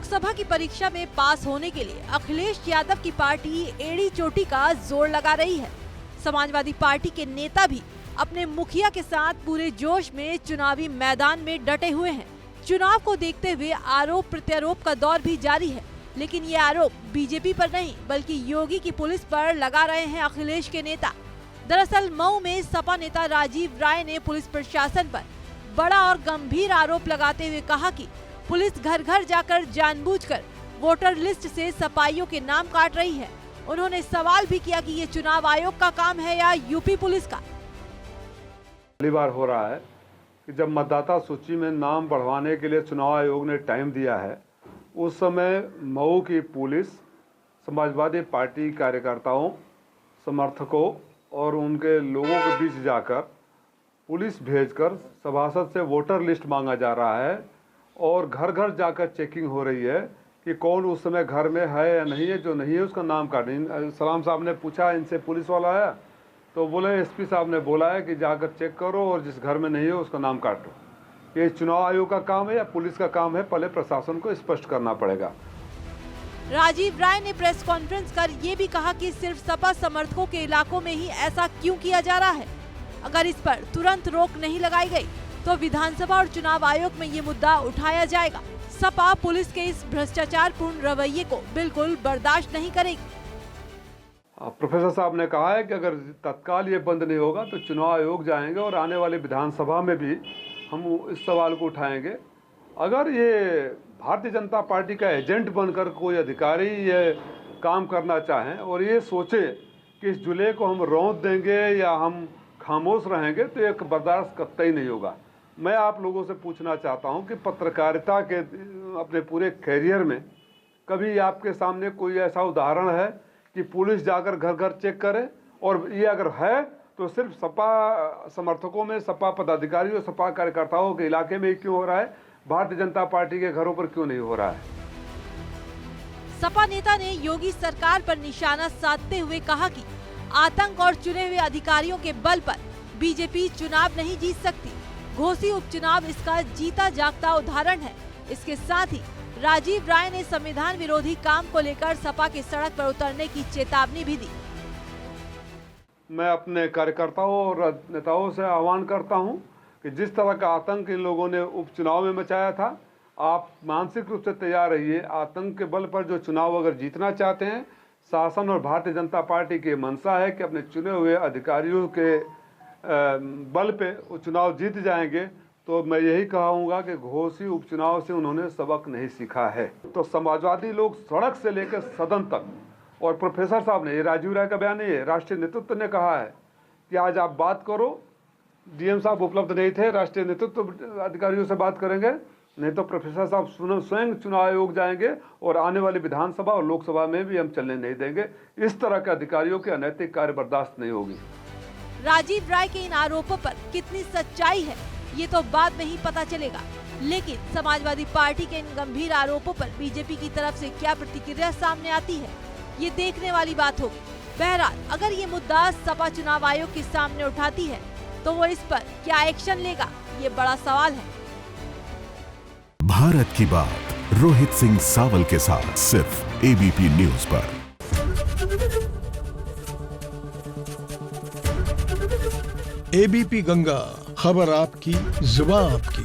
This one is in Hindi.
लोकसभा की परीक्षा में पास होने के लिए अखिलेश यादव की पार्टी एड़ी चोटी का जोर लगा रही है। समाजवादी पार्टी के नेता भी अपने मुखिया के साथ पूरे जोश में चुनावी मैदान में डटे हुए हैं। चुनाव को देखते हुए आरोप प्रत्यारोप का दौर भी जारी है, लेकिन ये आरोप बीजेपी पर नहीं बल्कि योगी की पुलिस पर लगा रहे हैं अखिलेश के नेता। दरअसल मऊ में सपा नेता राजीव राय ने पुलिस प्रशासन पर बड़ा और गंभीर आरोप लगाते हुए कहा कि पुलिस घर घर जाकर जानबूझकर वोटर लिस्ट से सपाइयों के नाम काट रही है। उन्होंने सवाल भी किया कि ये चुनाव आयोग का काम है या यूपी पुलिस का। पहली बार हो रहा है कि जब मतदाता सूची में नाम बढ़वाने के लिए चुनाव आयोग ने टाइम दिया है, उस समय मऊ की पुलिस समाजवादी पार्टी कार्यकर्ताओं, समर्थकों और उनके लोगों के बीच जाकर पुलिस भेजकर सभासद से वोटर लिस्ट मांगा जा रहा है और घर घर जाकर चेकिंग हो रही है कि कौन उस समय घर में है या नहीं है। जो नहीं है उसका नाम काटें। सलाम साहब ने पूछा, इनसे पुलिस वाला आया तो बोले एसपी साहब ने बोला है कि जाकर चेक करो और जिस घर में नहीं है उसका नाम काटो। ये चुनाव आयोग का काम है या पुलिस का काम है, पहले प्रशासन को स्पष्ट करना पड़ेगा। राजीव राय ने प्रेस कॉन्फ्रेंस कर ये भी कहा कि सिर्फ सपा समर्थकों के इलाकों में ही ऐसा क्यों किया जा रहा है। अगर इस पर तुरंत रोक नहीं लगाई गई तो विधानसभा और चुनाव आयोग में ये मुद्दा उठाया जाएगा। सपा पुलिस के इस भ्रष्टाचारपूर्ण रवैये को बिल्कुल बर्दाश्त नहीं करेगी। प्रोफेसर साहब ने कहा है कि अगर तत्काल ये बंद नहीं होगा तो चुनाव आयोग जाएंगे और आने वाली विधानसभा में भी हम इस सवाल को उठाएंगे। अगर ये भारतीय जनता पार्टी का एजेंट बनकर कोई अधिकारी ये काम करना चाहें और ये सोचे कि इस जुले को हम रौंद देंगे या हम खामोश रहेंगे तो एक बर्दाश्त कतई नहीं होगा। मैं आप लोगों से पूछना चाहता हूं कि पत्रकारिता के अपने पूरे कैरियर में कभी आपके सामने कोई ऐसा उदाहरण है कि पुलिस जाकर घर घर चेक करे, और ये अगर है तो सिर्फ सपा समर्थकों में, सपा पदाधिकारियों, सपा कार्यकर्ताओं के इलाके में क्यों हो रहा है, भारतीय जनता पार्टी के घरों पर क्यों नहीं हो रहा है। सपा नेता ने योगी सरकार पर निशाना साधते हुए कहा कि आतंक और चुने हुए अधिकारियों के बल पर बीजेपी चुनाव नहीं जीत सकती। घोसी उपचुनाव इसका जीता जागता उदाहरण है। इसके साथ ही राजीव राय ने संविधान विरोधी काम को लेकर सपा के सड़क पर उतरने की चेतावनी भी दी। मैं अपने कार्यकर्ताओं और नेताओं से आह्वान करता हूं कि जिस तरह का आतंक इन लोगों ने उपचुनाव में मचाया था, आप मानसिक रूप से तैयार रहिए। आतंक के बल पर जो चुनाव अगर जीतना चाहते हैं, शासन और भारतीय जनता पार्टी की मंशा है कि अपने चुने हुए अधिकारियों के बल पे वो चुनाव जीत जाएंगे, तो मैं यही कहूँगा कि घोसी उपचुनाव से उन्होंने सबक नहीं सीखा है। तो समाजवादी लोग सड़क से लेकर सदन तक, और प्रोफेसर साहब ने, ये राजीव राय का बयान नहीं है, राष्ट्रीय नेतृत्व ने कहा है कि आज आप बात करो। डीएम साहब उपलब्ध नहीं थे, राष्ट्रीय नेतृत्व अधिकारियों से बात करेंगे, नहीं तो प्रोफेसर साहब स्वयं चुनाव आयोग जाएंगे और आने वाली विधानसभा और लोकसभा में भी हम चलने नहीं देंगे। इस तरह के अधिकारियों के अनैतिक कार्य बर्दाश्त नहीं होगी। राजीव राय के इन आरोपों पर कितनी सच्चाई है ये तो बाद में ही पता चलेगा, लेकिन समाजवादी पार्टी के इन गंभीर आरोपों पर बीजेपी की तरफ से क्या प्रतिक्रिया सामने आती है, ये देखने वाली बात होगी। बहरहाल अगर ये मुद्दा सपा चुनाव आयोग के सामने उठाती है तो वो इस पर क्या एक्शन लेगा, ये बड़ा सवाल है। भारत की बात रोहित सिंह सावल के साथ सिर्फ एबीपी न्यूज पर। एबीपी गंगा, खबर आपकी, जुबान आपकी।